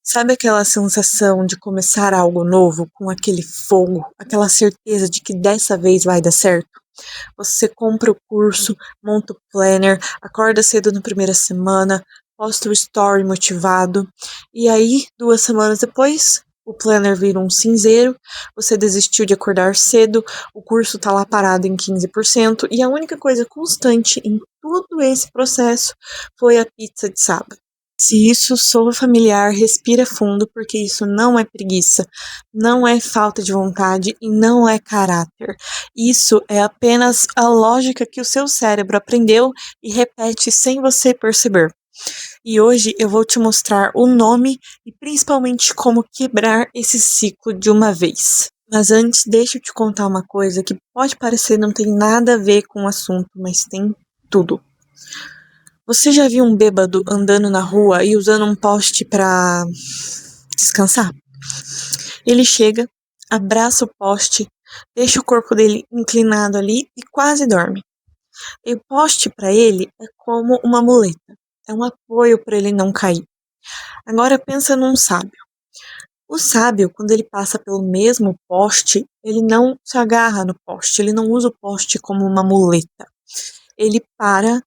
Sabe aquela sensação de começar algo novo com aquele fogo, aquela certeza de que dessa vez vai dar certo? Você compra o curso, monta o planner, acorda cedo na primeira semana, posta o story motivado, e aí, 2 semanas depois, o planner vira um cinzeiro, você desistiu de acordar cedo, o curso tá lá parado em 15%, e a única coisa constante em todo esse processo foi a pizza de sábado. Se isso soa familiar, respira fundo, porque isso não é preguiça, não é falta de vontade e não é caráter. Isso é apenas a lógica que o seu cérebro aprendeu e repete sem você perceber. E hoje eu vou te mostrar o nome e principalmente como quebrar esse ciclo de uma vez. Mas antes, deixa eu te contar uma coisa que pode parecer não tem nada a ver com o assunto, mas tem tudo. Você já viu um bêbado andando na rua e usando um poste pra descansar? Ele chega, abraça o poste, deixa o corpo dele inclinado ali e quase dorme. E o poste pra ele é como uma muleta, é um apoio pra ele não cair. Agora pensa num sábio. O sábio, quando ele passa pelo mesmo poste, ele não se agarra no poste, ele não usa o poste como uma muleta. Ele para,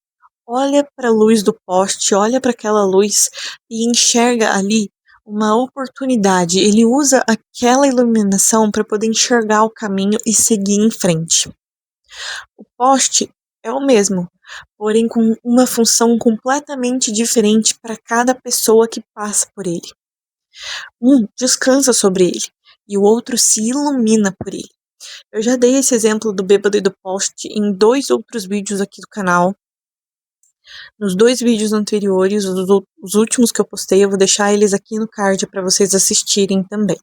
olha para a luz do poste, olha para aquela luz e enxerga ali uma oportunidade. Ele usa aquela iluminação para poder enxergar o caminho e seguir em frente. O poste é o mesmo, porém com uma função completamente diferente para cada pessoa que passa por ele. Um descansa sobre ele e o outro se ilumina por ele. Eu já dei esse exemplo do bêbado e do poste em 2 outros vídeos aqui do canal. Nos 2 vídeos anteriores, os últimos que eu postei, eu vou deixar eles aqui no card para vocês assistirem também.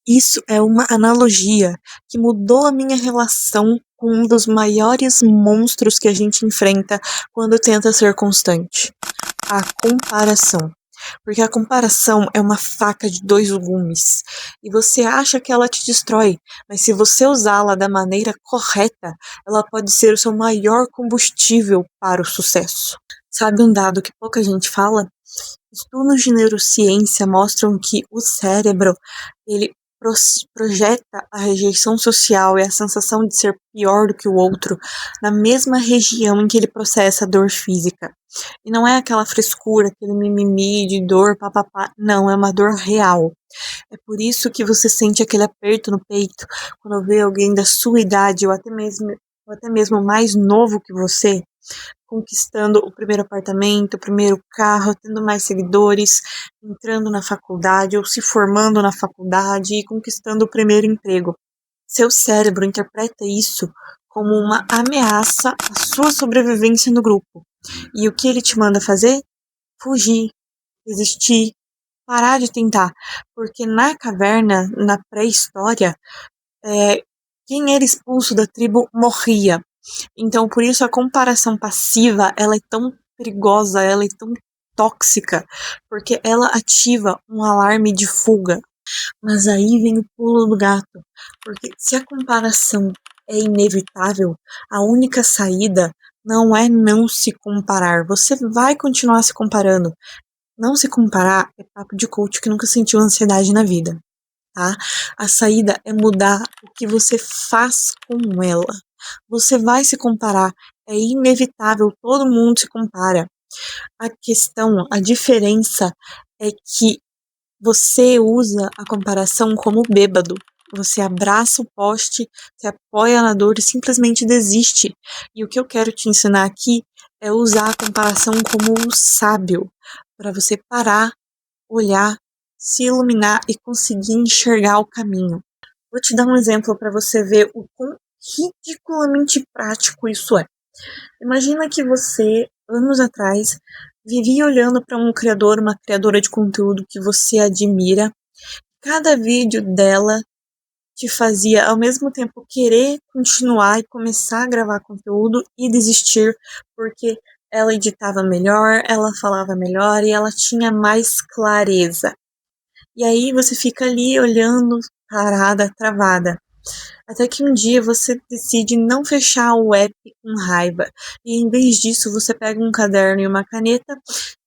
Isso é uma analogia que mudou a minha relação com um dos maiores monstros que a gente enfrenta quando tenta ser constante: a comparação. Porque a comparação é uma faca de 2 gumes e você acha que ela te destrói, mas se você usá-la da maneira correta, ela pode ser o seu maior combustível para o sucesso. Sabe um dado que pouca gente fala? Estudos de neurociência mostram que o cérebro, ele projeta a rejeição social e a sensação de ser pior do que o outro na mesma região em que ele processa a dor física. E não é aquela frescura, aquele mimimi de dor, papapá. Não, é uma dor real. É por isso que você sente aquele aperto no peito quando vê alguém da sua idade ou até mesmo mais novo que você conquistando o primeiro apartamento, o primeiro carro, tendo mais seguidores, entrando na faculdade ou se formando na faculdade e conquistando o primeiro emprego. Seu cérebro interpreta isso como uma ameaça à sua sobrevivência no grupo. E o que ele te manda fazer? Fugir, desistir, parar de tentar. Porque na caverna, na pré-história, quem era expulso da tribo morria. Então, por isso a comparação passiva, ela é tão perigosa, ela é tão tóxica, porque ela ativa um alarme de fuga. Mas aí vem o pulo do gato, porque se a comparação é inevitável, a única saída não é não se comparar. Você vai continuar se comparando. Não se comparar é papo de coach que nunca sentiu ansiedade na vida, tá? A saída é mudar o que você faz com ela. Você vai se comparar, é inevitável, todo mundo se compara. A questão, a diferença é que você usa a comparação como bêbado. Você abraça o poste, se apoia na dor e simplesmente desiste. E o que eu quero te ensinar aqui é usar a comparação como um sábio, para você parar, olhar, se iluminar e conseguir enxergar o caminho. Vou te dar um exemplo para você ver o quão ridiculamente prático isso é. Imagina que você, anos atrás, vivia olhando para um criador, uma criadora de conteúdo que você admira. Cada vídeo dela te fazia, ao mesmo tempo, querer continuar e começar a gravar conteúdo e desistir, porque ela editava melhor, ela falava melhor e ela tinha mais clareza. E aí você fica ali olhando, parada, travada. Até que um dia você decide não fechar o app com raiva. E em vez disso, você pega um caderno e uma caneta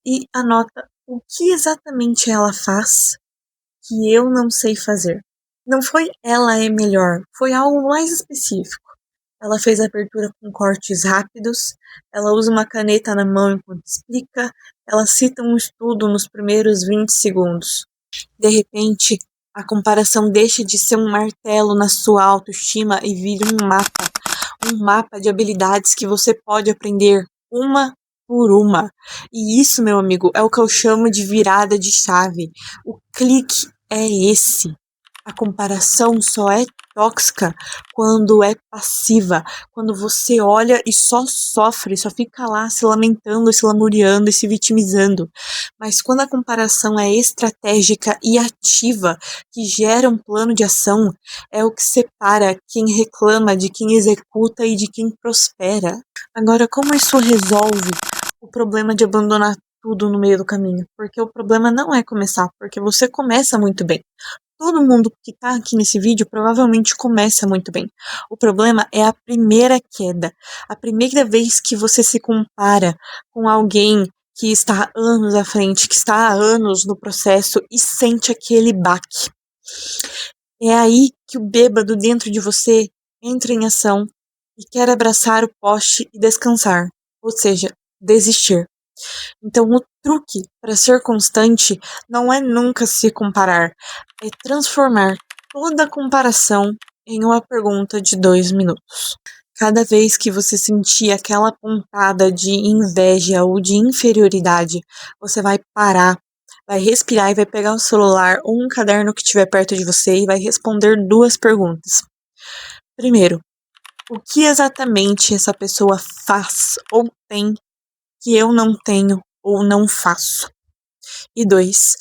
e anota O que exatamente ela faz que eu não sei fazer? Não foi ela é melhor, foi algo mais específico. Ela fez a abertura com cortes rápidos, ela usa uma caneta na mão enquanto explica, ela cita um estudo nos primeiros 20 segundos. De repente, a comparação deixa de ser um martelo na sua autoestima e vira um mapa de habilidades que você pode aprender uma por uma. E isso, meu amigo, é o que eu chamo de virada de chave. O clique é esse. A comparação só é tóxica quando é passiva, quando você olha e só sofre, só fica lá se lamentando, se lamuriando e se vitimizando. Mas quando a comparação é estratégica e ativa, que gera um plano de ação, é o que separa quem reclama de quem executa e de quem prospera. Agora, como isso resolve o problema de abandonar tudo no meio do caminho? Porque o problema não é começar, porque você começa muito bem. Todo mundo que tá aqui nesse vídeo provavelmente começa muito bem. O problema é a primeira queda. A primeira vez que você se compara com alguém que está há anos à frente, que está há anos no processo e sente aquele baque. É aí que o bêbado dentro de você entra em ação e quer abraçar o poste e descansar, ou seja, desistir. Então, o truque para ser constante não é nunca se comparar, é transformar toda comparação em uma pergunta de 2 minutos. Cada vez que você sentir aquela pontada de inveja ou de inferioridade, você vai parar, vai respirar e vai pegar o celular ou um caderno que estiver perto de você e vai responder 2 perguntas. Primeiro, o que exatamente essa pessoa faz ou tem que eu não tenho ou não faço? E 2,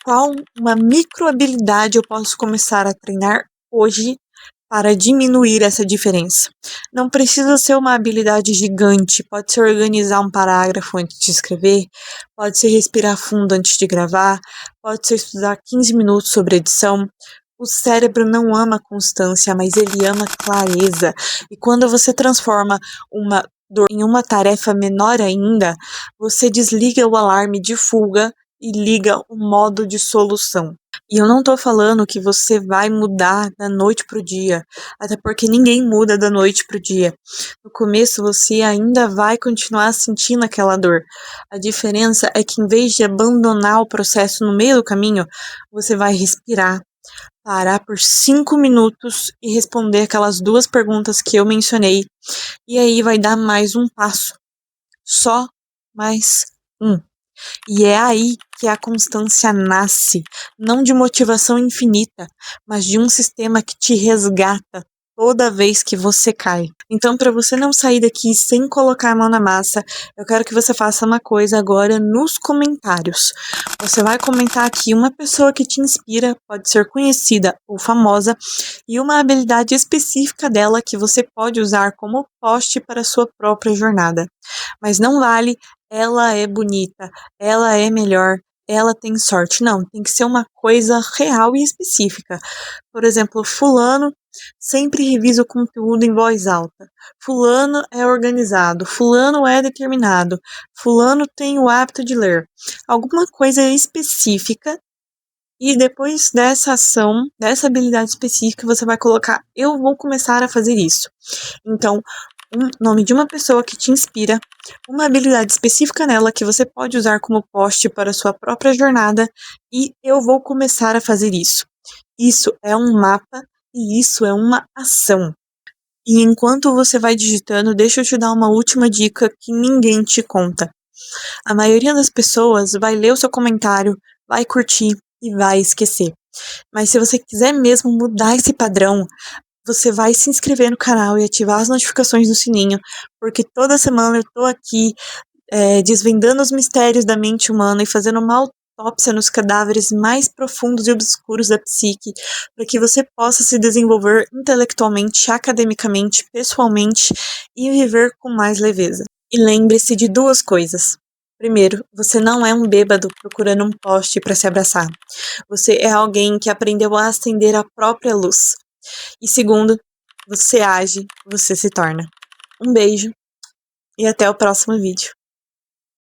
qual uma microhabilidade eu posso começar a treinar hoje para diminuir essa diferença? Não precisa ser uma habilidade gigante, pode ser organizar um parágrafo antes de escrever, pode ser respirar fundo antes de gravar, pode ser estudar 15 minutos sobre edição. O cérebro não ama constância, mas ele ama clareza. E quando você transforma uma dor em uma tarefa menor ainda, você desliga o alarme de fuga e liga o modo de solução. E eu não tô falando que você vai mudar da noite pro dia, até porque ninguém muda da noite pro dia. No começo você ainda vai continuar sentindo aquela dor. A diferença é que em vez de abandonar o processo no meio do caminho, você vai respirar, parar por 5 minutos e responder aquelas 2 perguntas que eu mencionei. E aí vai dar mais um passo. Só mais um. E é aí que a constância nasce, não de motivação infinita, mas de um sistema que te resgata toda vez que você cai. Então, para você não sair daqui sem colocar a mão na massa, eu quero que você faça uma coisa agora nos comentários. Você vai comentar aqui uma pessoa que te inspira, pode ser conhecida ou famosa, e uma habilidade específica dela que você pode usar como poste para a sua própria jornada. Mas não vale ela é bonita, ela é melhor, ela tem sorte. Não, tem que ser uma coisa real e específica. Por exemplo, fulano sempre revisa o conteúdo em voz alta. Fulano é organizado, fulano é determinado, fulano tem o hábito de ler. Alguma coisa específica. E depois dessa ação, dessa habilidade específica, você vai colocar: eu vou começar a fazer isso. Então, um nome de uma pessoa que te inspira, uma habilidade específica nela que você pode usar como poste para a sua própria jornada e eu vou começar a fazer isso. Isso é um mapa e isso é uma ação. E enquanto você vai digitando, deixa eu te dar uma última dica que ninguém te conta. A maioria das pessoas vai ler o seu comentário, vai curtir e vai esquecer. Mas se você quiser mesmo mudar esse padrão, você vai se inscrever no canal e ativar as notificações do sininho, porque toda semana eu tô aqui desvendando os mistérios da mente humana e fazendo uma autópsia nos cadáveres mais profundos e obscuros da psique, para que você possa se desenvolver intelectualmente, academicamente, pessoalmente e viver com mais leveza. E lembre-se de 2 coisas. Primeiro, você não é um bêbado procurando um poste para se abraçar. Você é alguém que aprendeu a acender a própria luz. E segundo, você age, você se torna. Um beijo e até o próximo vídeo.